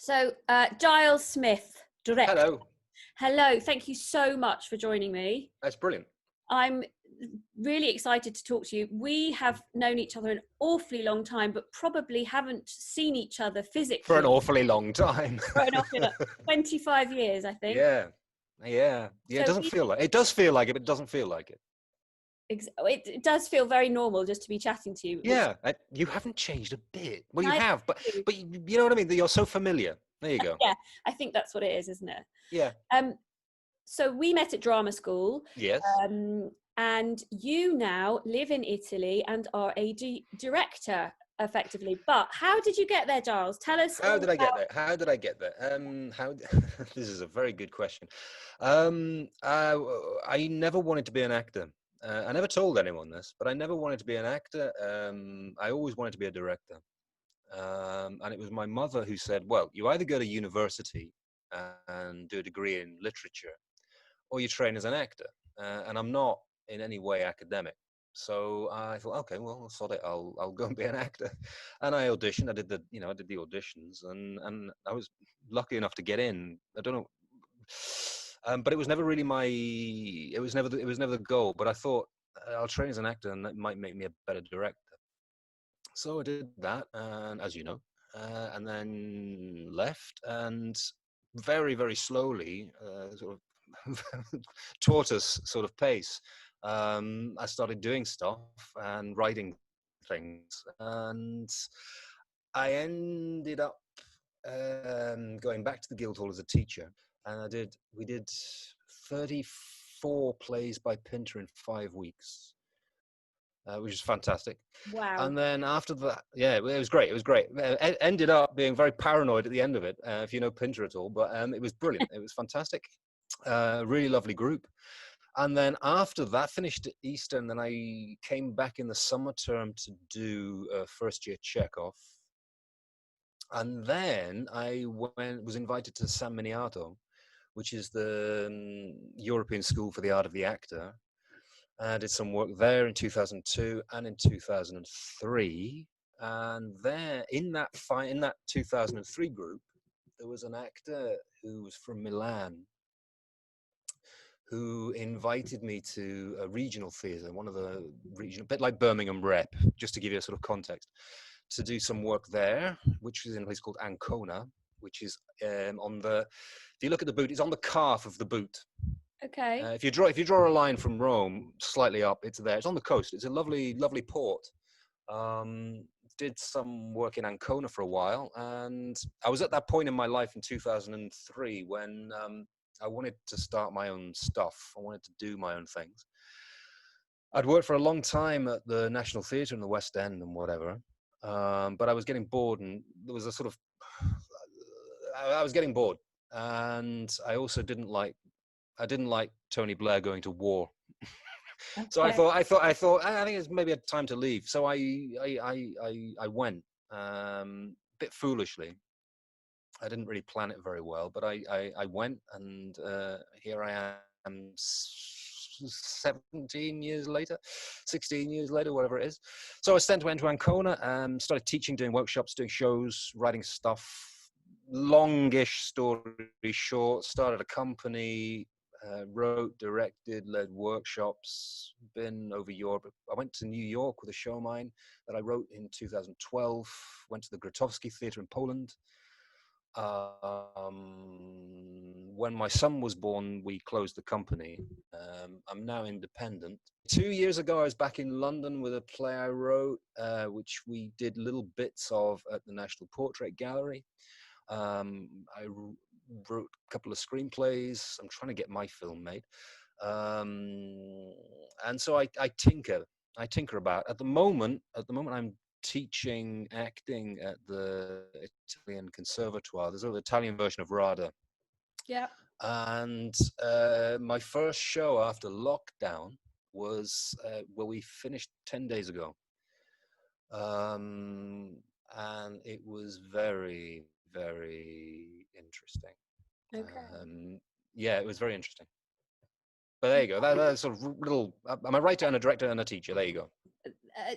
So, Giles Smith, director. Hello. Hello, thank you so much for joining me. That's brilliant. I'm really excited to talk to you. We have known each other an awfully long time, but probably haven't seen each other For an physically awfully long time. for an awfully 25 years, I think. Yeah. Yeah. Yeah. It So doesn't feel like it. Does feel like it, but it doesn't feel like it. it does feel very normal just to be chatting to you. Yeah. You haven't changed a bit. Well, you I have, but do. but you know what I mean? You're so familiar. There you go. Yeah, I think that's what it is, isn't it? Yeah. Um, so we met at drama school. Yes. And you now live in Italy and are a director, effectively. But how did you get there, Giles? Tell us How all did I get about. there? How did I get there? This is a very good question. I never wanted to be an actor. I never told anyone this, but I never wanted to be an actor. I always wanted to be a director. And it was my mother who said, well, you either go to university and do a degree in literature, or you train as an actor. And I'm not in any way academic. So I thought, okay, well, sod it, I'll go and be an actor. And I auditioned. I did the auditions, and I was lucky enough to get in. I don't know, but it was never really it was never the goal. But I thought I'll train as an actor, and that might make me a better director. So I did that, and as you know, and then left, and very, very slowly, sort of tortoise sort of pace, I started doing stuff and writing things, and I ended up going back to the Guildhall as a teacher, and we did 34 plays by Pinter in 5 weeks. Which is fantastic. Wow. And then after that, yeah, it was great. It was great. It ended up being very paranoid at the end of it, if you know Pinter at all. But it was brilliant. It was fantastic. Really lovely group. And then after that, finished at Easter, and then I came back in the summer term to do a first year Chekhov. And then I was invited to San Miniato, which is the European School for the Art of the Actor. I did some work there in 2002 and in 2003. And there, in that 2003 group, there was an actor who was from Milan who invited me to a regional theatre, one of the regional, a bit like Birmingham Rep, just to give you a sort of context, to do some work there, which was in a place called Ancona, which is if you look at the boot, it's on the calf of the boot. Okay. If you draw a line from Rome slightly up, it's there. It's on the coast. It's a lovely, lovely port. Did some work in Ancona for a while, and I was at that point in my life in 2003 when I wanted to start my own stuff. I wanted to do my own things. I'd worked for a long time at the National Theatre in the West End and whatever, but I was getting bored, and there was a sort of I was getting bored, and I also didn't like Tony Blair going to war. So I think it's maybe a time to leave. So I went, a bit foolishly. I didn't really plan it very well, but I went, and here I am 17 years later, 16 years later, whatever it is. So I went to Ancona, started teaching, doing workshops, doing shows, writing stuff, longish story short, started a company, wrote, directed, led workshops, been over Europe. I went to New York with a show of mine that I wrote in 2012, went to the Grotowski Theatre in Poland. When my son was born, we closed the company. I'm now independent. 2 years ago, I was back in London with a play I wrote, which we did little bits of at the National Portrait Gallery. I wrote a couple of screenplays. I'm trying to get my film made. And so I tinker about. At the moment, I'm teaching acting at the Italian Conservatoire. There's an Italian version of RADA. Yeah. And my first show after lockdown was we finished 10 days ago. And it was very, very interesting. Okay. Yeah, it was very interesting. But there you go. That's sort of little. I'm a writer and a director and a teacher. There you go.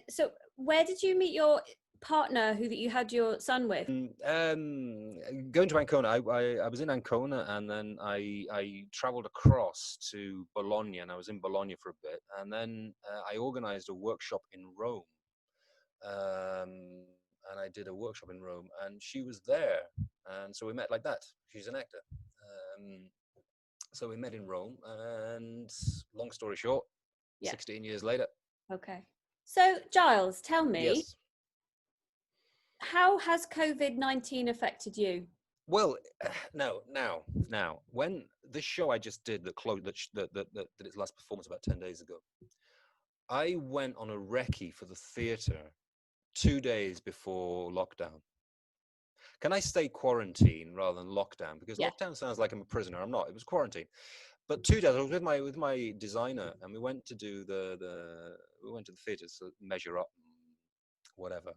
So where did you meet your partner that you had your son with? Going to Ancona, I was in Ancona, and then I travelled across to Bologna, and I was in Bologna for a bit, and then I organised a workshop in Rome, and I did a workshop in Rome, and she was there, and so we met like that. She's an actor, um, so we met in Rome, and long story short, Yeah. 16 years later. Okay. So, Giles, tell me, Yes. how has COVID-19 affected you? Well, now, when this show I just did that closed, that did its last performance about 10 days ago, I went on a recce for the theatre 2 days before lockdown. Can I say quarantine rather than lockdown? Because Yeah. lockdown sounds like I'm a prisoner. I'm not. It was quarantine. But 2 days, I was with my designer, and we went to do we went to the theatre to measure up, whatever.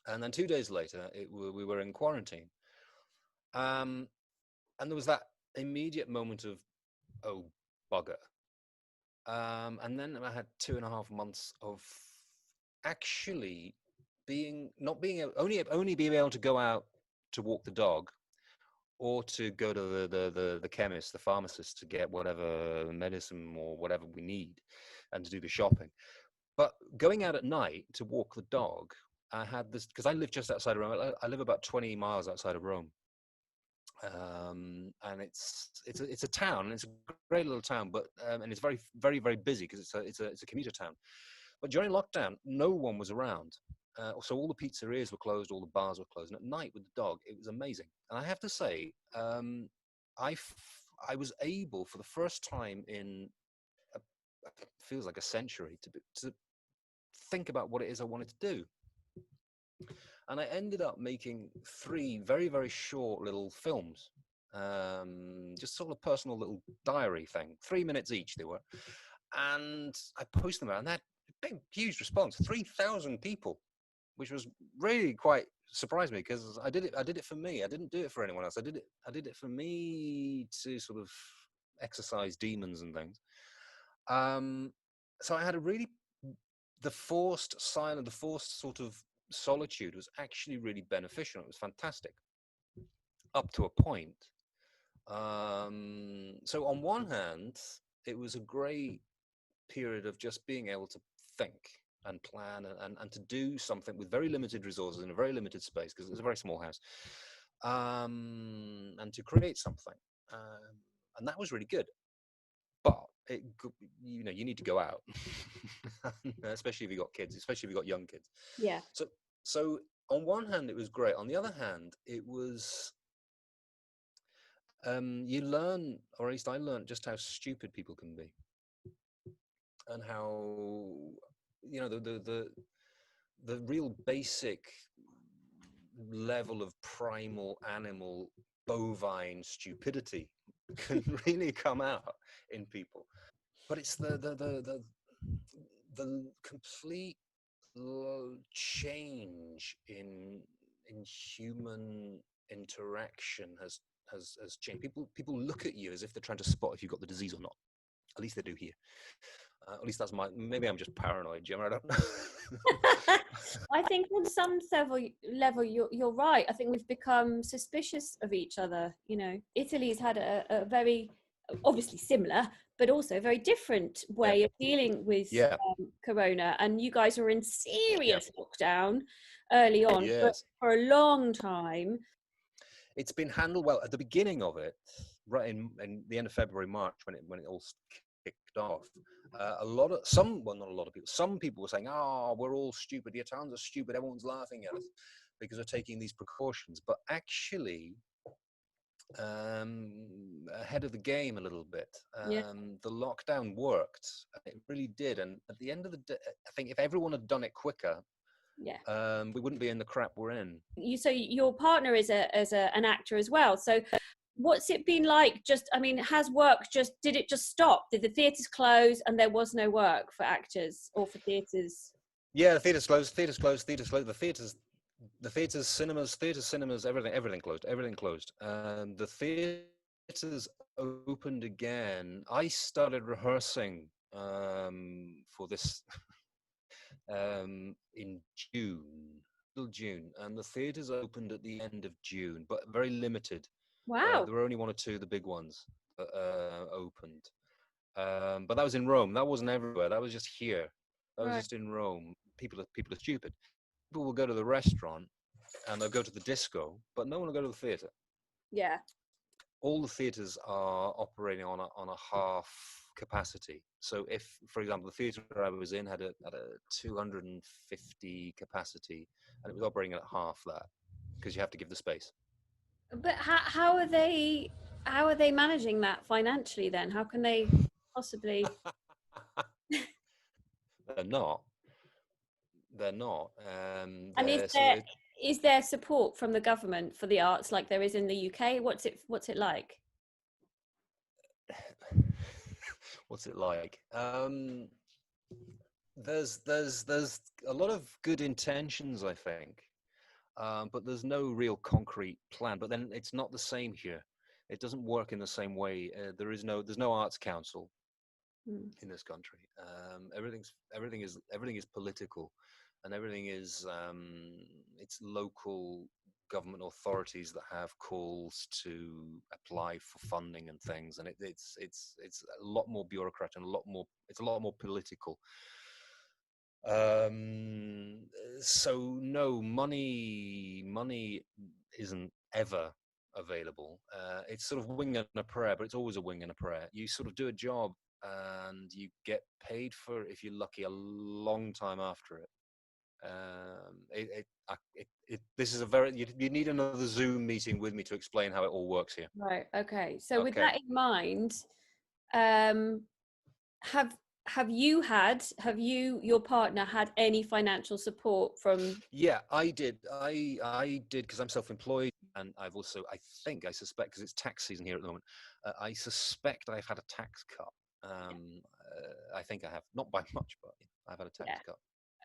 And then 2 days later, we were in quarantine. And there was that immediate moment of, oh, bugger. And then I had 2.5 months of actually not being able, only being able to go out to walk the dog, or to go to the chemist, the pharmacist, to get whatever medicine or whatever we need, and to do the shopping. But going out at night to walk the dog, I had this, because I live just outside of Rome. I live about 20 miles outside of Rome. And it's a town, and it's a great little town, but and it's very very very busy because it's a commuter town. But during lockdown, no one was around, so all the pizzerias were closed, all the bars were closed, and at night with the dog, it was amazing. And I have to say, I was able for the first time in feels like a century to think about what it is I wanted to do. And I ended up making 3 very, very short little films, just sort of personal little diary thing, 3 minutes each they were. And I posted them out, and that big, huge response, 3,000 people, which was really quite surprised me, because I did it for me. I didn't do it for anyone else. I did it for me to sort of exercise demons and things. So I had a really, the forced silence, the forced sort of solitude was actually really beneficial. It was fantastic up to a point. So on one hand, it was a great period of just being able to think and plan, and to do something with very limited resources in a very limited space, because it's a very small house, and to create something. And that was really good. But you need to go out, especially if you got kids, especially if you got young kids. Yeah. So on one hand, it was great. On the other hand, it was, you learn, or at least I learned, just how stupid people can be, and how, the real basic level of primal animal bovine stupidity can really come out in people. But it's the complete change in human interaction has changed. People look at you as if they're trying to spot if you've got the disease or not. At least they do here. At least that's maybe I'm just paranoid, Jim. I don't know. I think on some level you're right. I think we've become suspicious of each other. Italy's had a very, obviously similar, but also a very different way of dealing with Yeah. corona. And you guys were in serious lockdown early on, but Yes. for a long time. It's been handled well at the beginning of it, right in the end of February, March, when it all kicked off. Not a lot of people. Some people were saying, "Oh, we're all stupid. The Italians are stupid. Everyone's laughing at us because we're taking these precautions." But actually, ahead of the game a little bit. The lockdown worked. It really did. And at the end of the day, I think if everyone had done it quicker, we wouldn't be in the crap we're in. So your partner is an actor as well. So what's it been like? Did it just stop? Did the theatres close and there was no work for actors or for theatres? Yeah, the theatres closed. The theatres, cinemas, everything closed. Everything closed. The theatres opened again. I started rehearsing for this in June. till June, and the theatres opened at the end of June, but very limited. Wow. There were only one or two of the big ones that opened. But that was in Rome. That wasn't everywhere. That was just here. That was Right. just in Rome. People are stupid. People will go to the restaurant and they'll go to the disco, but no one will go to the theatre. Yeah. All the theatres are operating on a half capacity. So if, for example, the theatre I was in had a 250 capacity, and it was operating at half that because you have to give the space. But how are they managing that financially then? How can they possibly? They're not. They're not. And They're so it, is there support from the government for the arts like there is in the UK? What's it like? what's it like? There's a lot of good intentions, I think, but there's no real concrete plan. But then it's not the same here. It doesn't work in the same way. There's no arts council Hmm. in this country. Everything is political, and everything is it's local government authorities that have calls to apply for funding and things, and it's a lot more bureaucrat and a lot more political. Um, so no, money isn't ever available. It's sort of wing and a prayer, but it's always a wing and a prayer. You sort of do a job and you get paid for, if you're lucky, a long time after it. This is a very, you need another Zoom meeting with me to explain how it all works here. Right. Okay. So with Okay. that in mind, um, have have you your partner had any financial support from? Yeah, I did. I did because I'm self-employed, and I suspect, because it's tax season here at the moment, I suspect I've had a tax cut. I think I have, not by much, but I've had a tax Yeah. cut.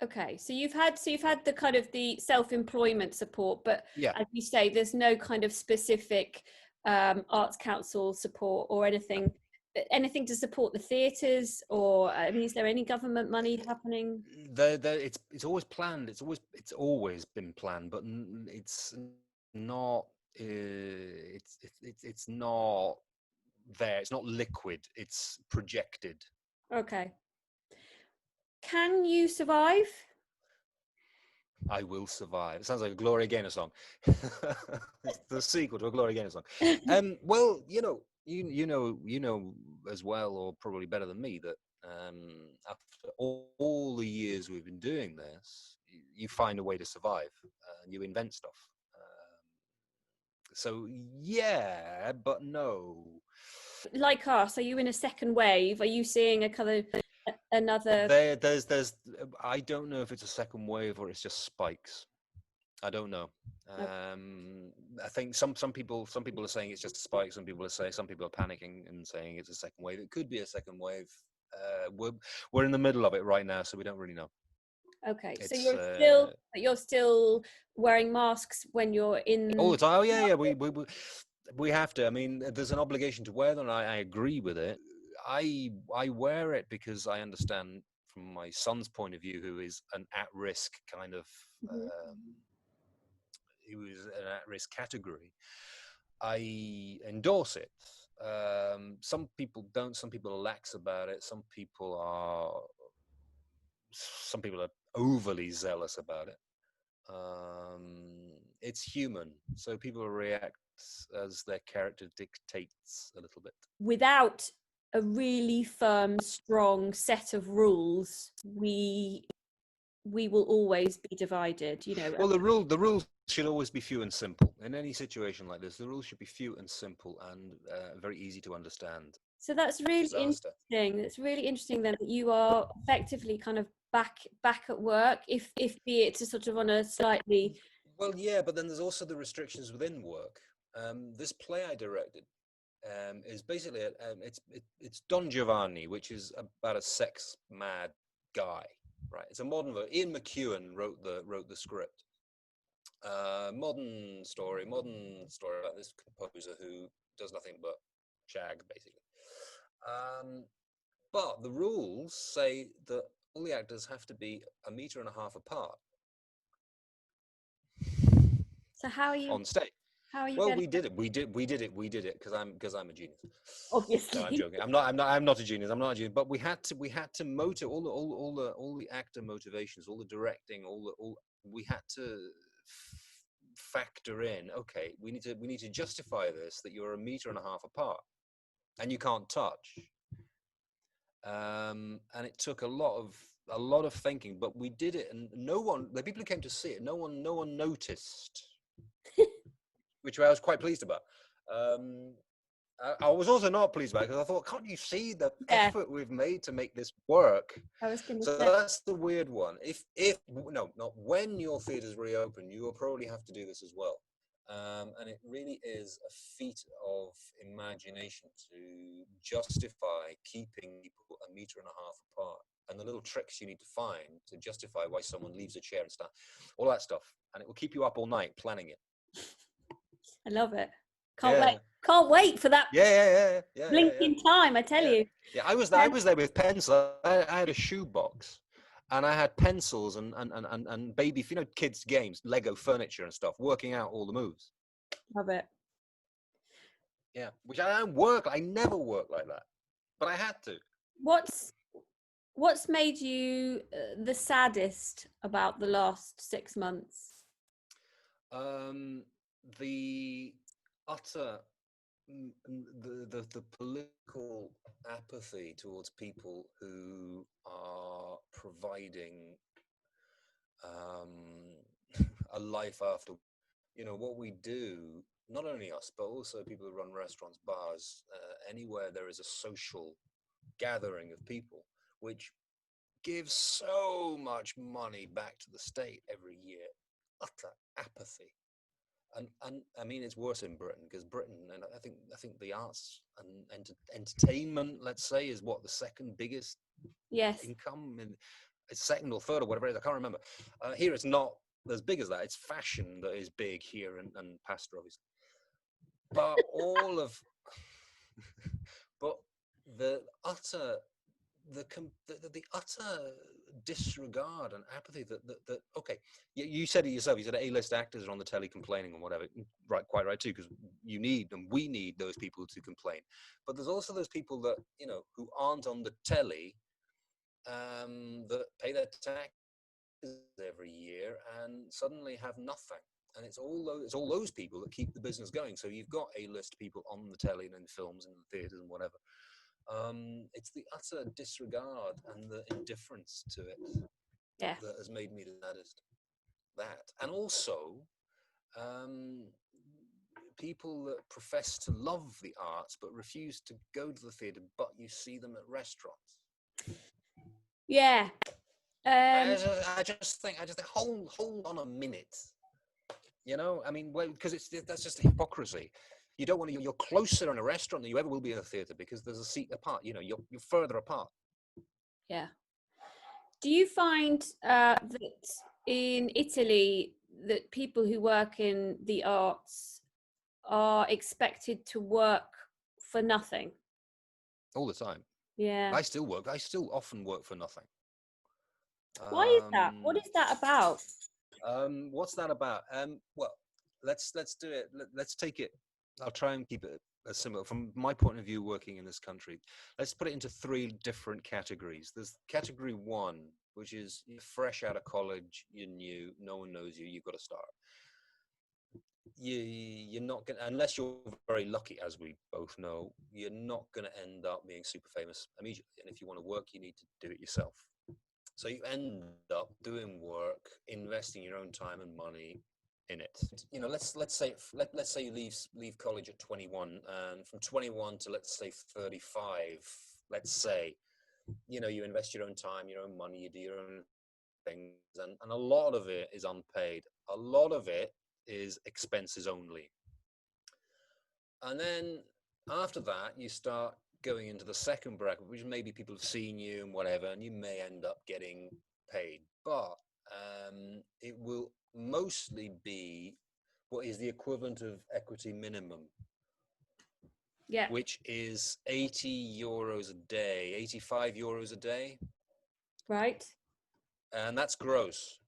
Okay. So you've had the kind of the self-employment support, but Yeah. as you say, there's no kind of specific arts council support or No. anything to support the theatres, or I mean, is there any government money happening? It's always planned. It's always been planned, but it's not. It's not there. It's not liquid. It's projected. Okay. Can you survive? I will survive. It sounds like a Gloria Gaynor song. It's the sequel to a Gloria Gaynor song. Well, you know as well, or probably better than me, that after all the years we've been doing this, you find a way to survive, and you invent stuff. So yeah, but no. Like us, are you in a second wave? Are you seeing a kind of another? There's. I don't know if it's a second wave or it's just spikes. I don't know. I think some people are saying it's just a spike. Some people are panicking and saying it's a second wave. It could be a second wave. We're in the middle of it right now, so we don't really know. Okay, so It's you're still wearing masks when you're all the in. time. Oh yeah, yeah. We have to. I mean, there's an obligation to wear them. I agree with it. I wear it because I understand from my son's point of view, who is an at-risk kind of. Mhm. Um, who is an at-risk category. I endorse it. Some people don't. Some people are lax about it. Some people are overly zealous about it. It's human, so people react as their character dictates a little bit. Without a really firm, strong set of rules, we will always be divided. You know. Well, the rules should always be few and simple. In any situation like this, the rules should be few and simple and very easy to understand. So that's really Disaster. interesting. It's really interesting then that you are effectively kind of back at work, if be it to sort of on a slightly. Well, yeah, but then there's also the restrictions within work. This play I directed is basically it's Don Giovanni, which is about a sex mad guy, right? It's a modern version. Ian McEwan wrote the script. Modern story about this composer who does nothing but shag, basically. But the rules say that all the actors have to be 1.5 meters apart. So how are you? on stage. How are you Well, getting? we did it because I'm a genius. No, I'm Obviously. joking. I'm not a genius. I'm not a genius. But we had to motivate all the actor motivations, all the directing, we had to factor in. Okay, we need to justify this, that you're a meter and a half apart and you can't touch. And it took a lot of thinking, but we did it, and the people who came to see it, no one noticed, which I was quite pleased about. Um, I was also not pleased about it because I thought, can't you see the Yeah, effort we've made to make this work? I was going to So say. that's the weird one. If no, not when your theaters reopen, you will probably have to do this as well. And it really is a feat of imagination to justify keeping people a meter and a half apart, and the little tricks you need to find to justify why someone leaves a chair and stuff, all that stuff, and it will keep you up all night planning it. I love it. Can't wait. Yeah, Can't wait for that blink yeah. in time. I tell Yeah, you. yeah. I was there with pencil. I had a shoebox, and I had pencils and baby, kids' games, Lego furniture and stuff, working out all the moves. Love it. Yeah, which I don't work. I never work like that, but I had to. What's made you the saddest about the last 6 months? The utter the political apathy towards people who are providing a life after what we do. Not only us, but also people who run restaurants, bars, anywhere there is a social gathering of people, which gives so much money back to the state every year. Utter apathy. And I mean, it's worse in Britain, because Britain, and I think the arts and entertainment, let's say, is what, the second biggest Yes. income, and it's second or third or whatever it is. I can't remember. Here it's not as big as that. It's fashion that is big here, and pasta, obviously. But but the utter the utter disregard and apathy that okay, you said it yourself. You said A-list actors are on the telly complaining and whatever. Right, quite right too, because we need those people to complain. But there's also those people that who aren't on the telly, that pay their taxes every year and suddenly have nothing. And it's all those people that keep the business going. So you've got A-list people on the telly and in films and theaters and whatever. It's the utter disregard and the indifference to it Yeah. that has made me the saddest. That, and also people that profess to love the arts but refuse to go to the theatre, but you see them at restaurants. Yeah. I just think, hold on a minute. I mean, well, because that's just hypocrisy. You don't want to. You're closer in a restaurant than you ever will be in a theatre, because there's a seat apart. You're further apart. Yeah. Do you find that in Italy that people who work in the arts are expected to work for nothing? All the time. Yeah. I still often work for nothing. Why is that? What is that about? What's that about? Well, let's do it. Let's take it. I'll try and keep it as similar from my point of view. Working in this country, let's put it into 3 different categories. There's category 1, which is you're fresh out of college, you're new, no one knows you, you've got to start. You're not going to, unless you're very lucky, as we both know, you're not going to end up being super famous immediately. And if you want to work, you need to do it yourself. So you end up doing work, investing your own time and money in it. Let's say you leave college at 21, and from 21 to, let's say, 35, let's say, you invest your own time, your own money, you do your own things, and a lot of it is unpaid. A lot of it is expenses only. And then after that, you start going into the second bracket, which maybe people have seen you and whatever, and you may end up getting paid. But it will mostly be what is the equivalent of equity minimum, Yeah. which is 80 euros a day, 85 euros a day. Right. And that's gross.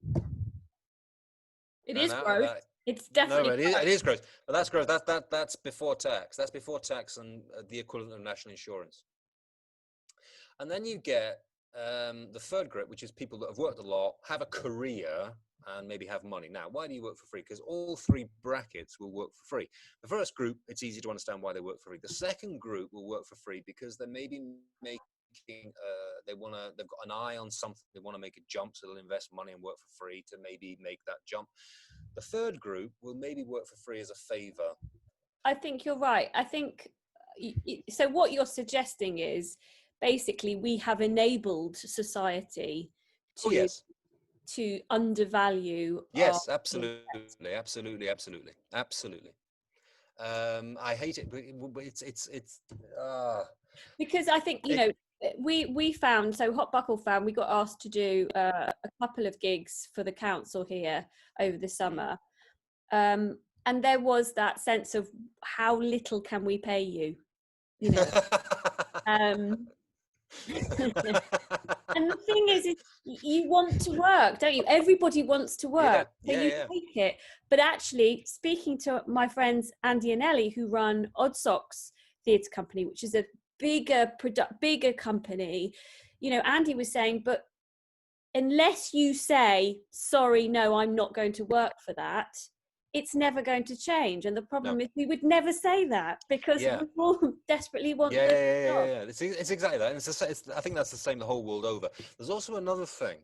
It And is out of gross. that, It's No, definitely but it is gross. But that's gross. That's before tax. That's before tax and the equivalent of national insurance. And then you get the third group, which is people that have worked a lot, have a career, and maybe have money. Now, why do you work for free? Because all three brackets will work for free. The first group, it's easy to understand why they work for free. The second group will work for free because they may be making, they've got an eye on something, they want to make a jump, so they'll invest money and work for free to maybe make that jump. The third group will maybe work for free as a favor. I think you're right. I think so. What you're suggesting is basically we have enabled society Oh, to yes. undervalue our. Yes, absolutely, absolutely, absolutely, absolutely. I hate it, but it's Because I think, you it. know, we found, so Hot Buckle found, we got asked to do a couple of gigs for the council here over the summer, and there was that sense of how little can we pay you, you know. um And the thing is you want to work, don't you? Everybody wants to Yeah, work, so yeah, you yeah. take it. But actually, speaking to my friends Andy and Ellie, who run Odd Socks Theatre Company, which is a bigger company, you know, Andy was saying, but unless you say, sorry, no, I'm not going to work for that, it's never going to change. And the No, problem is we would never say that because yeah. we all desperately want Yeah, the yeah, yeah, yeah, job. yeah. It's exactly that. And I think that's the same the whole world over. There's also another thing,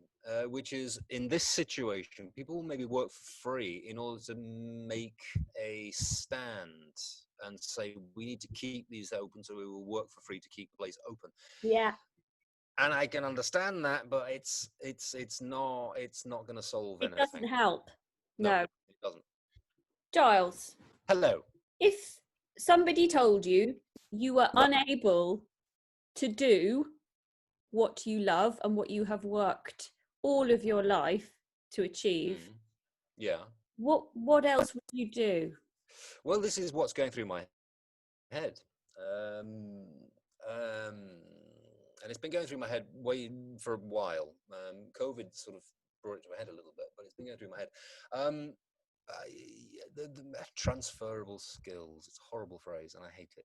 which is in this situation, people maybe work for free in order to make a stand and say we need to keep these open, so we will work for free to keep the place open. Yeah, And I can understand that, but it's not going to solve it anything. doesn't help. No, No. it doesn't. Giles, Hello. if somebody told you you were unable to do what you love and what you have worked all of your life to achieve, Mm, yeah. what else would you do? Well, this is what's going through my head. Um, um, and it's been going through my head way for a while. COVID sort of brought it to my head a little bit, but it's been going through my head. Um, I, the transferable skills. It's a horrible phrase, and I hate it.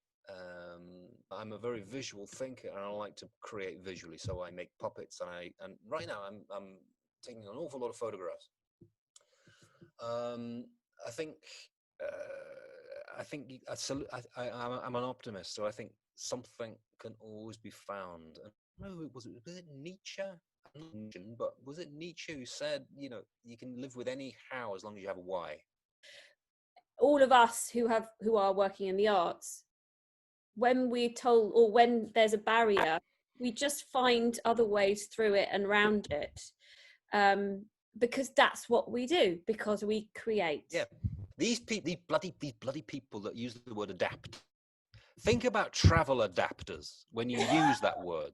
I'm a very visual thinker, and I like to create visually. So I make puppets, and right now I'm taking an awful lot of photographs. Um, I think I'm an optimist, so I think something can always be found. And no, was it Nietzsche? I'm not Nietzsche, but was it Nietzsche who said, you know, you can live with any how as long as you have a why? All of us who are working in the arts, when we're told or when there's a barrier, we just find other ways through it and around it, because that's what we do, because we create. Yeah, these bloody people that use the word adapt. Think about travel adapters when you use that word,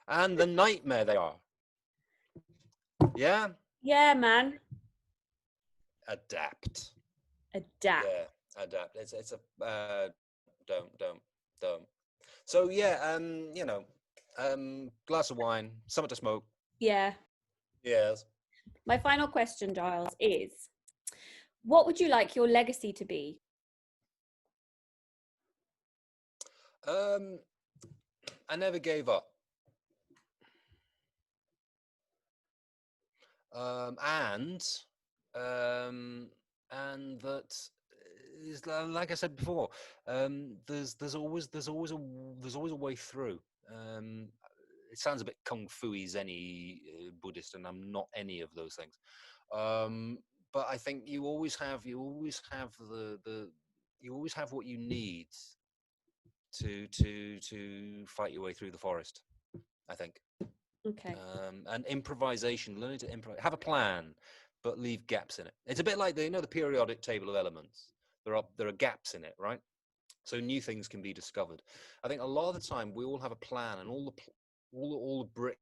and the nightmare they are. Yeah, Yeah, man. adapt. Adapt. Yeah, adapt. It's a don't. So yeah, you know, glass of wine, something to smoke. Yeah. Yes. My final question, Giles, is what would you like your legacy to be? Um, I never gave up. Um, and um, and that is like I said before. There's always a way through. Um, it sounds a bit kung fu-y, zen-y, Buddhist, and I'm not any of those things. Um, but I think you always have what you need to fight your way through the forest. I think. Okay. And improvisation, learning to improvise, have a plan, but leave gaps in it. It's a bit like the periodic table of elements. There are gaps in it, right? So new things can be discovered. I think a lot of the time we all have a plan, and all the bricks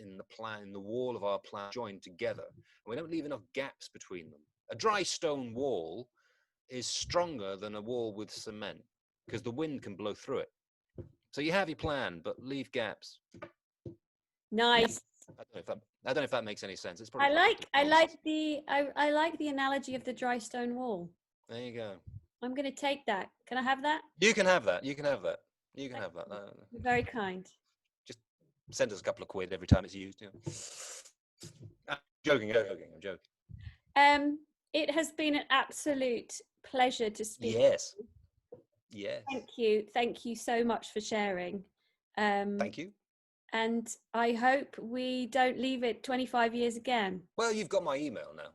in the plan, in the wall of our plan, joined together, and we don't leave enough gaps between them. A dry stone wall is stronger than a wall with cement because the wind can blow through it. So you have your plan, but leave gaps. Nice. I don't know if that makes any sense. It's probably I like the analogy of the dry stone wall. There you go. I'm going to take that. Can I have that? You can have that. You can have that. You can have that. You're very kind. Just send us a couple of quid every time it's used. I'm joking. I'm joking. It has been an absolute pleasure to speak. Yes. Yes. Thank you so much for sharing. Thank you. And I hope we don't leave it 25 years again. Well, you've got my email now.